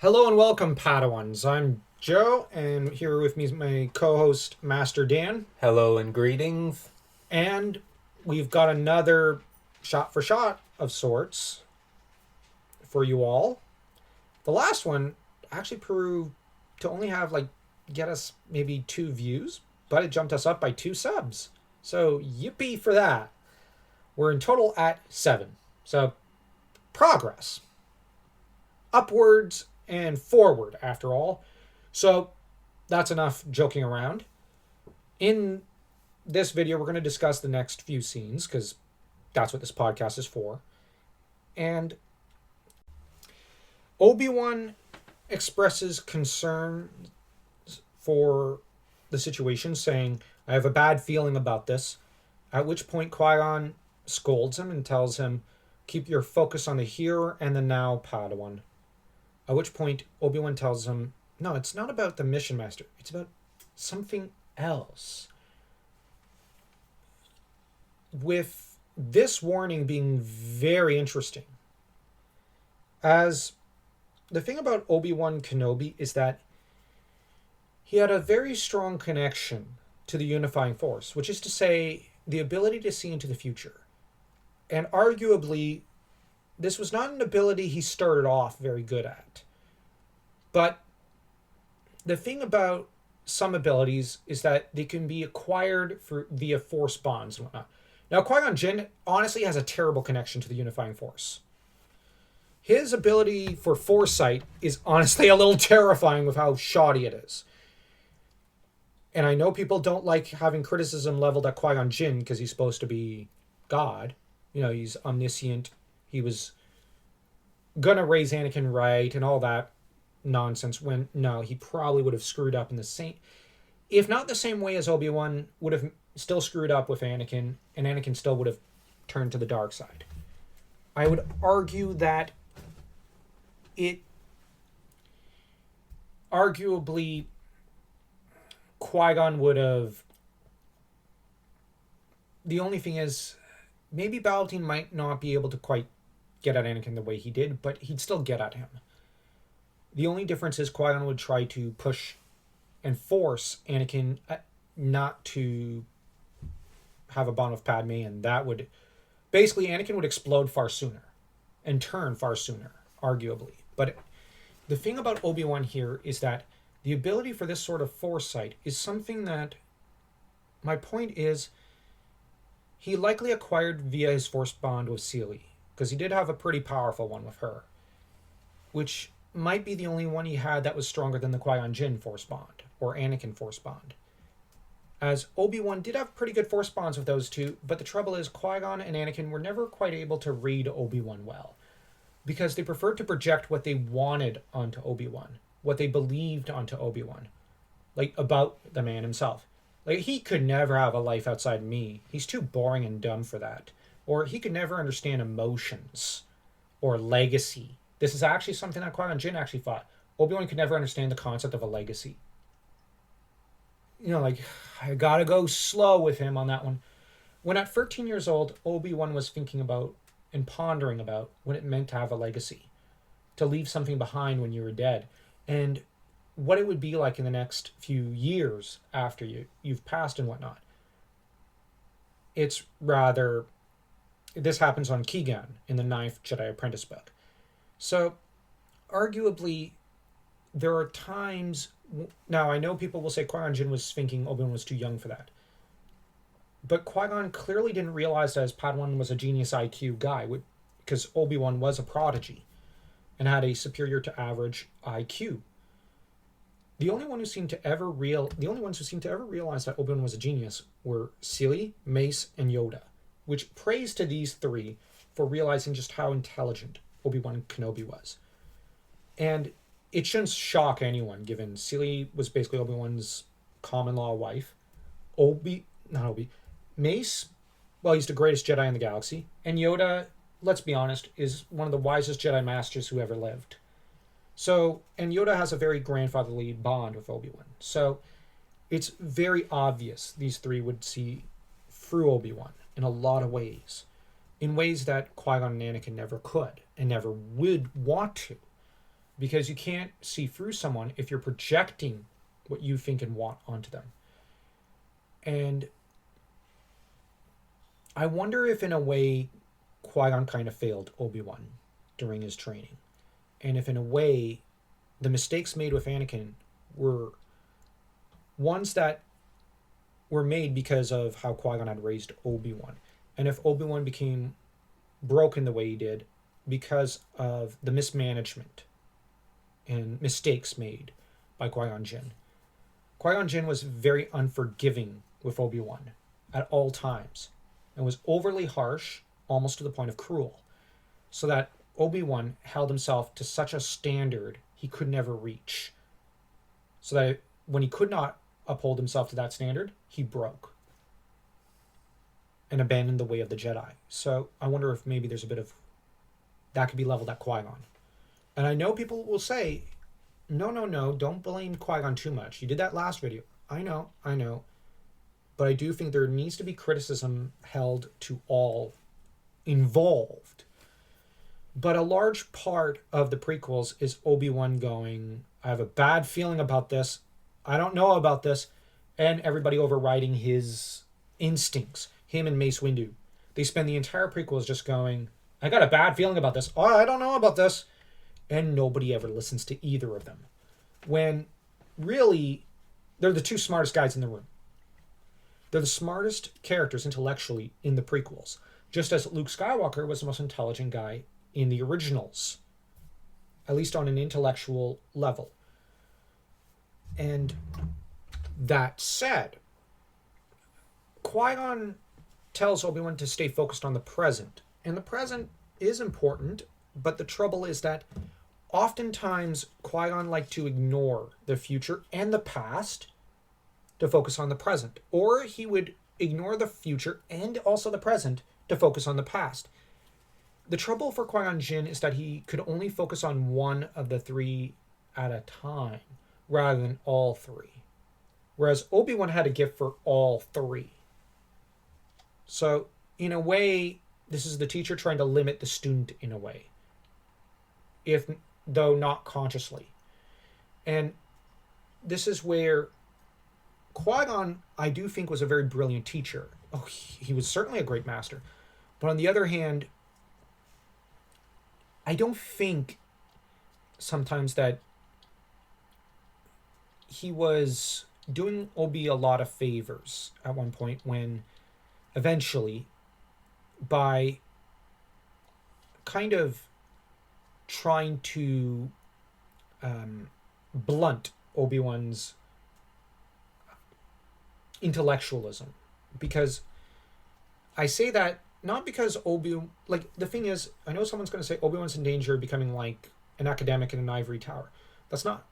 Hello and welcome, Padawans. I'm Joe, and here with me is my co-host, Master Dan. Hello and greetings. And we've got another shot for shot of sorts for you all. The last one actually proved to only have get us maybe 2 views, but it jumped us up by 2 subs. So yippee for that. We're in total at 7. So progress. Upwards and forward, after all. So that's enough joking around. In this video, we're going to discuss the next few scenes because that's what this podcast is for. And Obi Wan expresses concern for the situation, saying, I have a bad feeling about this. At which point, Qui-Gon scolds him and tells him, keep your focus on the here and the now, Padawan. At which point, Obi-Wan tells him, no, it's not about the mission, Master. It's about something else. With this warning being very interesting, as the thing about Obi-Wan Kenobi is that he had a very strong connection to the unifying force, which is to say, the ability to see into the future. And arguably, this was not an ability he started off very good at. But the thing about some abilities is that they can be acquired via force bonds and whatnot. Now, Qui-Gon Jinn honestly has a terrible connection to the unifying force. His ability for foresight is honestly a little terrifying with how shoddy it is. And I know people don't like having criticism leveled at Qui-Gon Jinn because he's supposed to be God. You know, he's omniscient. He was gonna raise Anakin right and all that nonsense, when no, he probably would have screwed up in the same, if not the same way as Obi-Wan, would have still screwed up with Anakin, and Anakin still would have turned to the dark side. I would argue that it arguably Qui-Gon would have, the only thing is maybe Palpatine might not be able to quite get at Anakin the way he did, but he'd still get at him. The only difference is Qui-Gon would try to push and force Anakin not to have a bond with Padme, and that would basically, Anakin would explode far sooner and turn far sooner, arguably. But the thing about Obi-Wan here is that the ability for this sort of foresight is something that, my point is, he likely acquired via his force bond with Seelie, because he did have a pretty powerful one with her, which might be the only one he had that was stronger than the Qui-Gon Jinn force bond, or Anakin force bond. As Obi-Wan did have pretty good force bonds with those two, but the trouble is Qui-Gon and Anakin were never quite able to read Obi-Wan well, because they preferred to project what they wanted onto Obi-Wan, what they believed onto Obi-Wan, like about the man himself. Like, he could never have a life outside me. He's too boring and dumb for that. Or he could never understand emotions or legacy. This is actually something that Qui-Gon Jinn actually thought. Obi-Wan could never understand the concept of a legacy. You know, like, I gotta go slow with him on that one. When at 13 years old, Obi-Wan was thinking about and pondering about what it meant to have a legacy, to leave something behind when you were dead, and what it would be like in the next few years after you've passed and whatnot. It's rather, this happens on Keegan in the 9th Jedi Apprentice book. So, arguably, there are times, now I know people will say Qui-Gon Jinn was thinking Obi-Wan was too young for that. But Qui-Gon clearly didn't realize that his Padawan was a genius IQ guy, because Obi-Wan was a prodigy and had a superior to average IQ. The only ones who seemed to ever realize that Obi-Wan was a genius were Seelie, Mace, and Yoda, which praise to these three for realizing just how intelligent Obi-Wan Kenobi was. And it shouldn't shock anyone, given Seelie was basically Obi-Wan's common law wife. Mace, well, he's the greatest Jedi in the galaxy. And Yoda, let's be honest, is one of the wisest Jedi Masters who ever lived. So, and Yoda has a very grandfatherly bond with Obi-Wan. So, it's very obvious these three would see through Obi-Wan in a lot of ways. In ways that Qui-Gon and Anakin never could, and never would want to. because you can't see through someone if you're projecting what you think and want onto them. And I wonder if, in a way, Qui-Gon kind of failed Obi-Wan during his training. And if, in a way, the mistakes made with Anakin were ones that were made because of how Qui-Gon had raised Obi-Wan. And if Obi-Wan became broken the way he did because of the mismanagement and mistakes made by Qui-Gon Jinn. Qui-Gon Jinn was very unforgiving with Obi-Wan at all times and was overly harsh, almost to the point of cruel, so that Obi-Wan held himself to such a standard he could never reach. So that when he could not uphold himself to that standard, he broke and abandoned the way of the Jedi. So I wonder if maybe there's a bit of that could be leveled at Qui-Gon. And I know people will say, no, don't blame Qui-Gon too much. You did that last video. I know. But I do think there needs to be criticism held to all involved. But a large part of the prequels is Obi-Wan going, I have a bad feeling about this. I don't know about this. And everybody overriding his instincts. Him and Mace Windu. They spend the entire prequels just going, I got a bad feeling about this. Oh, I don't know about this. And nobody ever listens to either of them. When really, they're the two smartest guys in the room. They're the smartest characters intellectually in the prequels. Just as Luke Skywalker was the most intelligent guy in the originals. At least on an intellectual level. And that said, Qui-Gon tells Obi-Wan to stay focused on the present. And the present is important, but the trouble is that oftentimes Qui-Gon liked to ignore the future and the past to focus on the present. Or he would ignore the future and also the present to focus on the past. The trouble for Qui-Gon Jinn is that he could only focus on one of the three at a time, rather than all three. Whereas Obi-Wan had a gift for all three. So, in a way, this is the teacher trying to limit the student in a way. Though not consciously. And this is where Qui-Gon, I do think, was a very brilliant teacher. Oh, he was certainly a great master. But on the other hand, I don't think sometimes that he was doing Obi a lot of favors at one point when eventually, by kind of trying to blunt Obi-Wan's intellectualism. Because I say that not because the thing is, I know someone's going to say Obi-Wan's in danger of becoming like an academic in an ivory tower. That's not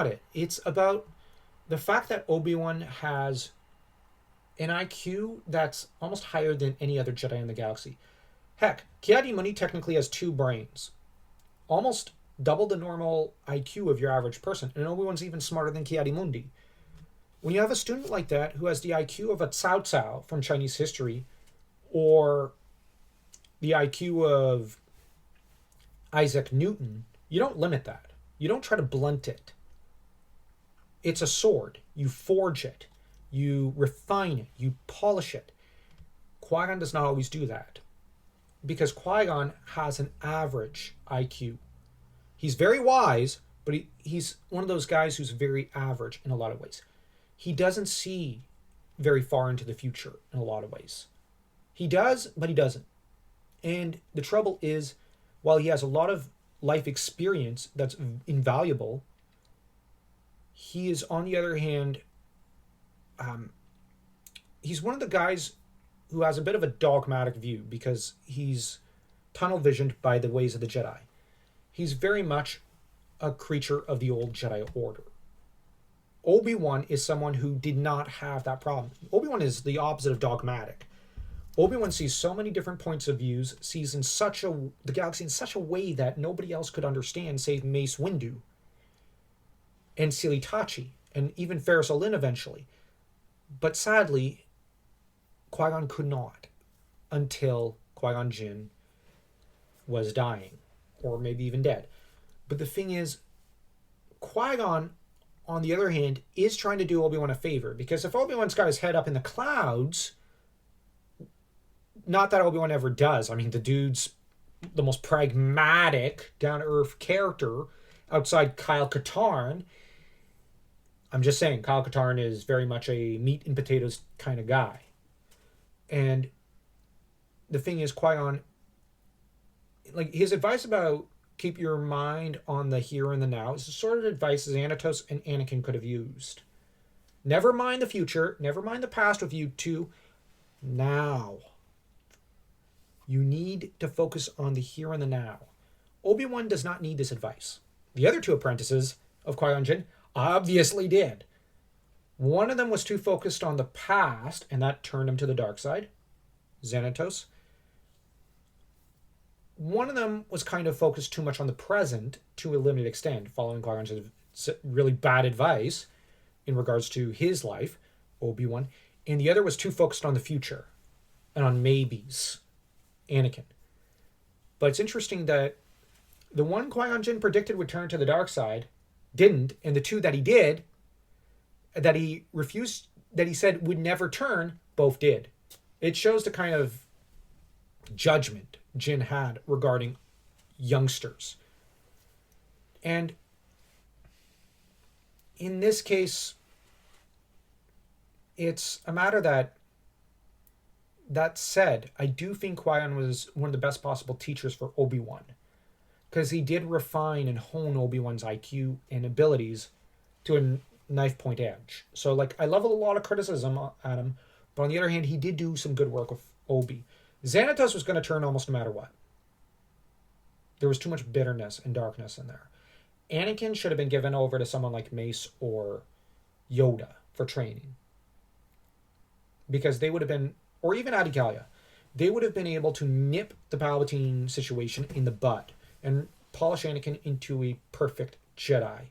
it. It's about the fact that Obi-Wan has an IQ that's almost higher than any other Jedi in the galaxy. Heck, Ki-Adi-Mundi technically has 2 brains. Almost double the normal IQ of your average person. And Obi-Wan's even smarter than Ki-Adi-Mundi. When you have a student like that who has the IQ of a Cao Cao from Chinese history, or the IQ of Isaac Newton, you don't limit that. You don't try to blunt it. It's a sword. You forge it. You refine it. You polish it. Qui-Gon does not always do that. Because Qui-Gon has an average IQ. He's very wise, but he's one of those guys who's very average in a lot of ways. He doesn't see very far into the future in a lot of ways. He does, but he doesn't. And the trouble is, while he has a lot of life experience that's invaluable, he is, on the other hand, he's one of the guys who has a bit of a dogmatic view because he's tunnel visioned by the ways of the Jedi. He's very much a creature of the old Jedi Order. Obi-Wan is someone who did not have that problem. Obi-Wan is the opposite of dogmatic. Obi-Wan sees so many different points of views, sees the galaxy in such a way that nobody else could understand save Mace Windu and Sili Tachi and even Ferris Olin eventually. But sadly, Qui-Gon could not until Qui-Gon Jinn was dying, or maybe even dead. But the thing is, Qui-Gon, on the other hand, is trying to do Obi-Wan a favor. Because if Obi-Wan's got his head up in the clouds, not that Obi-Wan ever does. I mean, the dude's the most pragmatic, down-to-earth character outside Kyle Katarn. I'm just saying, Kyle Katarn is very much a meat and potatoes kind of guy. And the thing is, Qui-Gon, like, his advice about keep your mind on the here and the now is the sort of advice Xanatos and Anakin could have used. Never mind the future, never mind the past with you two. Now. You need to focus on the here and the now. Obi-Wan does not need this advice. The other two apprentices of Qui-Gon Jinn obviously did. One of them was too focused on the past, and that turned him to the dark side, Xanatos. One of them was kind of focused too much on the present to a limited extent, following Qui-Gon Jinn's really bad advice in regards to his life, Obi-Wan. And the other was too focused on the future and on maybes, Anakin. But it's interesting that the one Qui-Gon Jinn predicted would turn to the dark side didn't, and the two that he did, that he refused, that he said would never turn, both did. It shows the kind of judgment Jinn had regarding youngsters. And in this case, it's a matter that said, I do think Qui-Gon was one of the best possible teachers for Obi-Wan. Because he did refine and hone Obi-Wan's IQ and abilities to a knife point edge. So, like, I leveled a lot of criticism at him, but on the other hand, he did do some good work with Obi. Xanatos was going to turn almost no matter what. There was too much bitterness and darkness in there. Anakin should have been given over to someone like Mace or Yoda for training. Because they would have been, or even Adikalia, they would have been able to nip the Palpatine situation in the bud and polish Anakin into a perfect Jedi.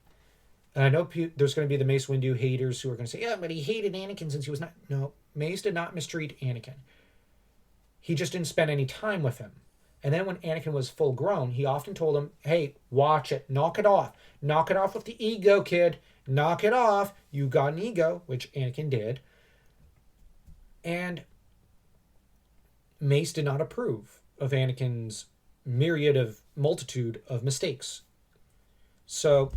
And I know there's going to be the Mace Windu haters who are going to say, yeah, but he hated Anakin since he was not. No, Mace did not mistreat Anakin. He just didn't spend any time with him. And then when Anakin was full grown, he often told him, hey, watch it. Knock it off. Knock it off with the ego, kid. Knock it off. You got an ego, which Anakin did. And Mace did not approve of Anakin's multitude of mistakes. So,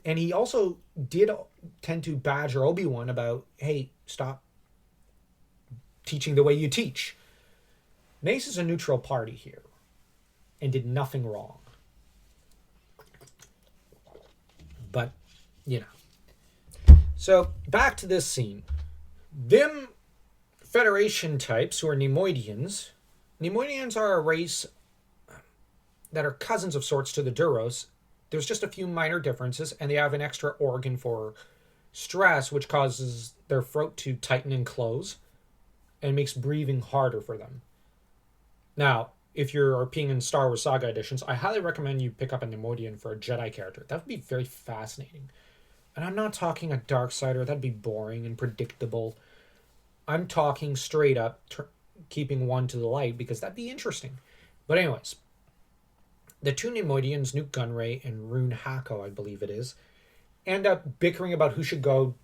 and he also did tend to badger Obi-Wan about, hey, stop teaching the way you teach. Mace is a neutral party here and did nothing wrong. But, you know. So, back to this scene. Them Federation types, who are Neimoidians. Neimoidians are a race that are cousins of sorts to the Duros. There's just a few minor differences, and they have an extra organ for stress, which causes their throat to tighten and close, and makes breathing harder for them. Now, if you're RPing in Star Wars Saga editions, I highly recommend you pick up a Neimoidian for a Jedi character. That would be very fascinating. And I'm not talking a Darksider. That'd be boring and predictable. I'm talking straight up keeping one to the light, because that'd be interesting. But anyways, the two Neimoidians, Nuke Gunray and Rune Hako, I believe it is, end up bickering about who should go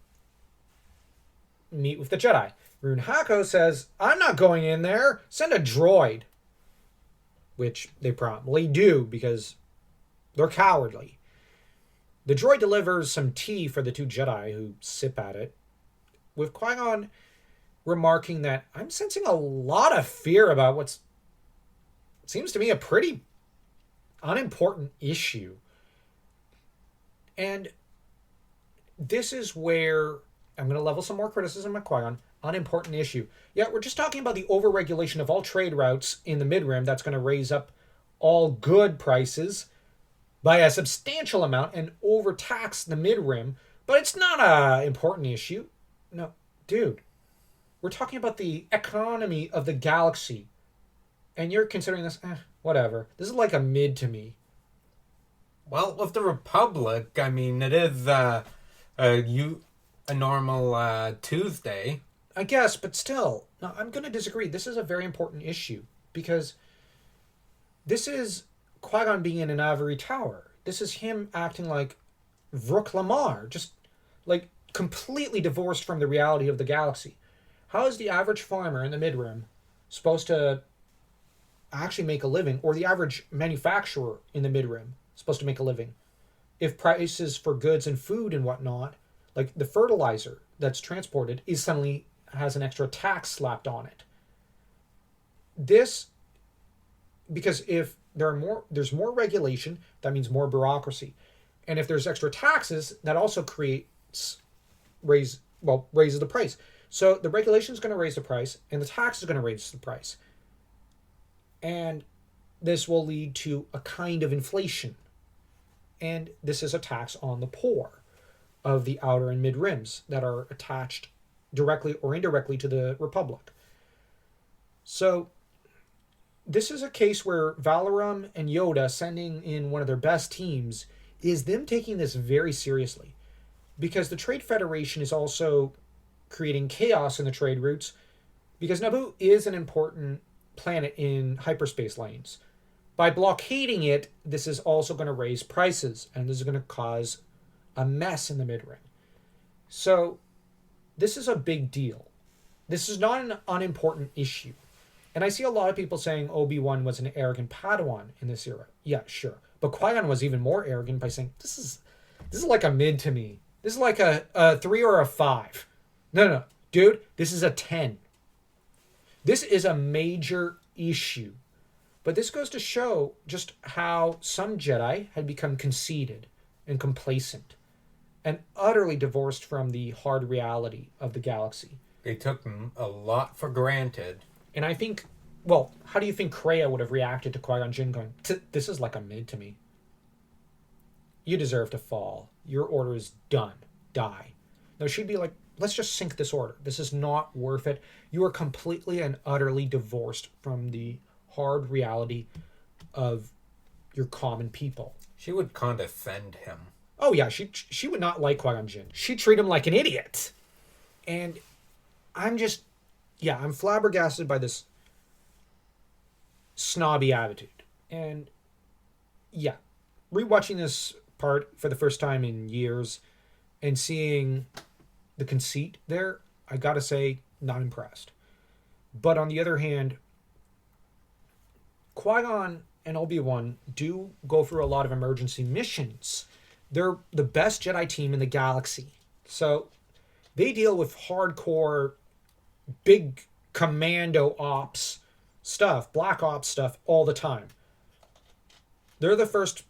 meet with the Jedi. Rune Hako says, I'm not going in there. Send a droid. Which they promptly do, because they're cowardly. The droid delivers some tea for the two Jedi, who sip at it, with Qui-Gon remarking that I'm sensing a lot of fear about what seems to me a pretty unimportant issue. And this is where I'm going to level some more criticism at Qui-Gon. Unimportant issue. Yeah, we're just talking about the overregulation of all trade routes in the mid-rim that's going to raise up all good prices by a substantial amount and overtax the mid-rim, but it's not an important issue. No, dude. We're talking about the economy of the galaxy. And you're considering this, whatever. This is like a mid to me. Well, with the Republic, I mean, it is a normal Tuesday. I guess, but still, no, I'm going to disagree. This is a very important issue, because this is Qui-Gon being in an ivory tower. This is him acting like Vrook Lamar, just like completely divorced from the reality of the galaxy. How is the average farmer in the Midrim supposed to actually make a living, or the average manufacturer in the Midrim supposed to make a living, if prices for goods and food and whatnot, like the fertilizer that's transported, is suddenly has an extra tax slapped on it? This, because if there's more regulation, that means more bureaucracy, and if there's extra taxes, that also raises the price. So the regulation is going to raise the price, and the tax is going to raise the price, and this will lead to a kind of inflation. And this is a tax on the poor of the outer and mid rims that are attached directly or indirectly to the Republic. So this is a case where Valorum and Yoda sending in one of their best teams is them taking this very seriously. Because the Trade Federation is also creating chaos in the trade routes, because Naboo is an important planet in hyperspace lanes. By blockading it, this is also going to raise prices, and this is going to cause a mess in the mid-ring. So this is a big deal. This is not an unimportant issue. And I see a lot of people saying Obi Wan was an arrogant Padawan in this era. Yeah, sure. But Qui-Gon was even more arrogant by saying, this is like a mid to me. This is like a 3 or a 5. No. Dude, this is a 10. This is a major issue. But this goes to show just how some Jedi had become conceited and complacent and utterly divorced from the hard reality of the galaxy. They took a lot for granted. And I think, well, how do you think Kreia would have reacted to Qui-Gon Jinn going, this is like a mid to me. You deserve to fall. Your order is done. Die. No, she'd be like, let's just sink this order. This is not worth it. You are completely and utterly divorced from the hard reality of your common people. She would condescend him. Oh yeah, she would not like Qui-Gon Jinn. She'd treat him like an idiot. And I'm flabbergasted by this snobby attitude. And yeah, rewatching this part for the first time in years and seeing the conceit there, I gotta say, not impressed. But on the other hand, Qui-Gon and Obi-Wan do go through a lot of emergency missions. They're the best Jedi team in the galaxy. So they deal with hardcore, big commando ops stuff, black ops stuff all the time. They're the first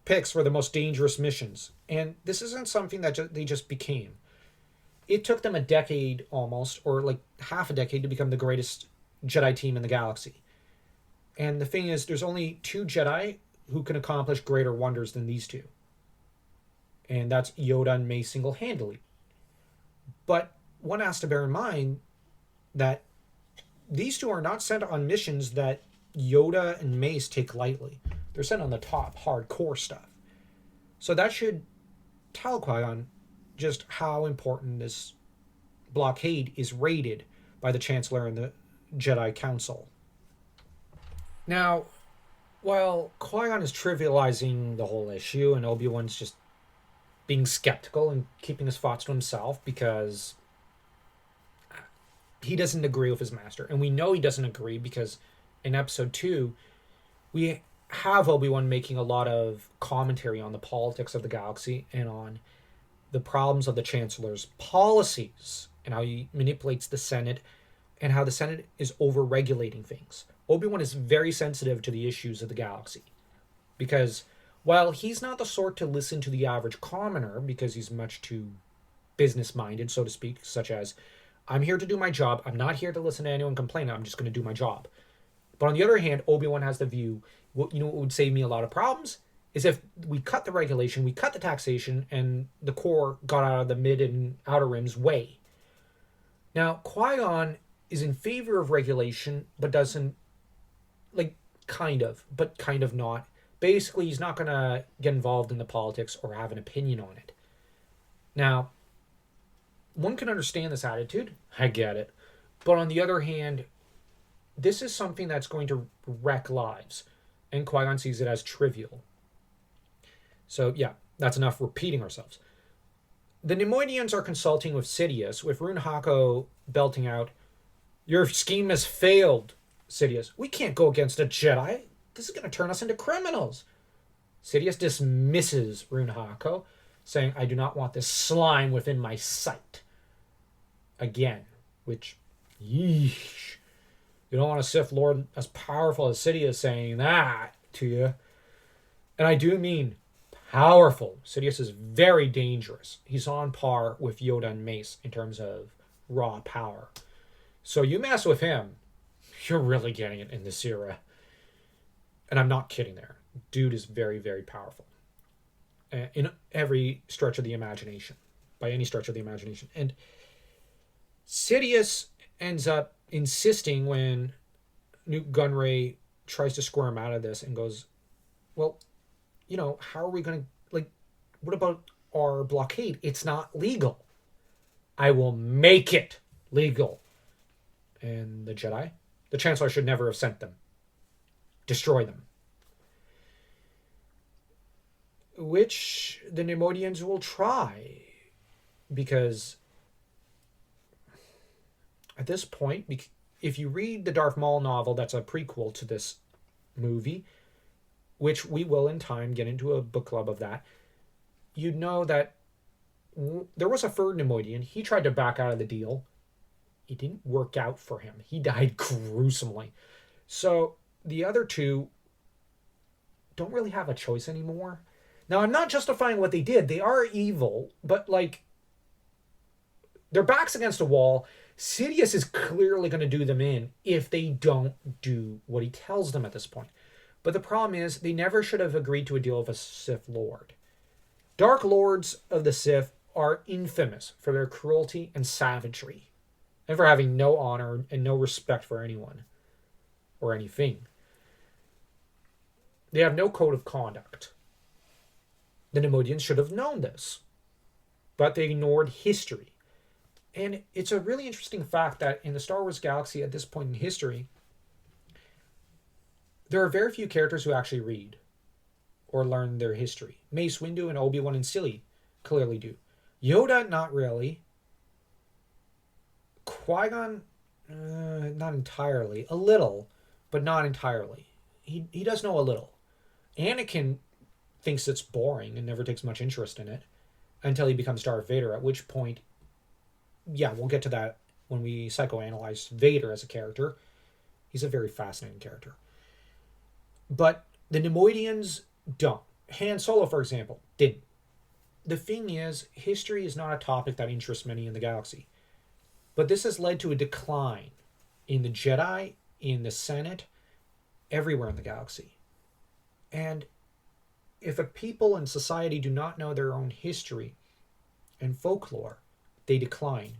picks for the most dangerous missions. And this isn't something that they just became. It took them a decade almost, or like half a decade, to become the greatest Jedi team in the galaxy. And the thing is, there's only 2 Jedi who can accomplish greater wonders than these two. And that's Yoda and Mace single-handedly. But one has to bear in mind that these two are not sent on missions that Yoda and Mace take lightly. They're sent on the top, hardcore stuff. So that should tell Qui-Gon just how important this blockade is rated by the Chancellor and the Jedi Council. Now, while Qui-Gon is trivializing the whole issue and Obi-Wan's just being skeptical and keeping his thoughts to himself because he doesn't agree with his master. And we know he doesn't agree because in episode 2, we have Obi-Wan making a lot of commentary on the politics of the galaxy and on the problems of the Chancellor's policies and how he manipulates the Senate and how the Senate is over-regulating things. Obi-Wan is very sensitive to the issues of the galaxy because while he's not the sort to listen to the average commoner because he's much too business-minded, so to speak, such as, I'm here to do my job, I'm not here to listen to anyone complain, I'm just going to do my job. But on the other hand, Obi-Wan has the view, what would save me a lot of problems is if we cut the regulation, we cut the taxation, and the core got out of the mid and outer rims way. Now, Qui-Gon is in favor of regulation, but doesn't, kind of not. Basically, he's not going to get involved in the politics or have an opinion on it. Now, one can understand this attitude. I get it. But on the other hand, this is something that's going to wreck lives. and Qui-Gon sees it as trivial. So yeah, that's enough repeating ourselves. The Neimoidians are consulting with Sidious, with Rune Hako belting out, "Your scheme has failed, Sidious. We can't go against a Jedi. This is going to turn us into criminals." Sidious dismisses Rune Hako, saying, "I do not want this slime within my sight." Again, which, yeesh. You don't want a Sith Lord as powerful as Sidious saying that to you. And I do mean powerful. Sidious is very dangerous. He's on par with Yoda and Mace in terms of raw power. So you mess with him, you're really getting it in this era. And I'm not kidding there. Dude is very, very powerful. In every stretch of the imagination. By any stretch of the imagination. And Sidious ends up insisting when Newt Gunray tries to squirm out of this and goes, "Well, how are we going to, what about our blockade? It's not legal." "I will make it legal." And the Jedi? "The Chancellor should never have sent them. Destroy them." Which the Neimoidians will try. Because at this point, if you read the Darth Maul novel that's a prequel to this movie, which we will in time get into a book club of that, you'd know that there was a third Neimoidian. He tried to back out of the deal. It didn't work out for him. He died gruesomely. So the other two don't really have a choice anymore. Now, I'm not justifying what they did. They are evil, but their back's against a wall. Sidious is clearly going to do them in if they don't do what he tells them at this point. But the problem is, they never should have agreed to a deal with a Sith Lord. Dark Lords of the Sith are infamous for their cruelty and savagery, and for having no honor and no respect for anyone or anything. They have no code of conduct. The Neimoidians should have known this, but they ignored history. And it's a really interesting fact that in the Star Wars galaxy at this point in history, there are very few characters who actually read or learn their history. Mace Windu and Obi Wan and Silly clearly do. Yoda, not really. Qui-Gon, not entirely. A little, but not entirely. He does know a little. Anakin thinks it's boring and never takes much interest in it until he becomes Darth Vader, at which point, yeah, we'll get to that when we psychoanalyze Vader as a character. He's a very fascinating character. But the Neimoidians don't. Han Solo, for example, didn't. The thing is, history is not a topic that interests many in the galaxy. But this has led to a decline in the Jedi, in the Senate, everywhere in the galaxy. And if a people in society do not know their own history and folklore, they decline.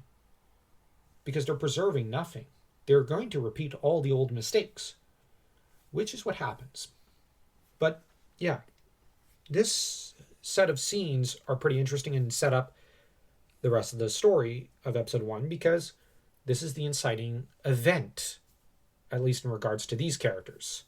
Because they're preserving nothing. They're going to repeat all the old mistakes. Which is what happens. But, yeah. This set of scenes are pretty interesting and set up the rest of the story of Episode 1, because this is the inciting event, at least in regards to these characters.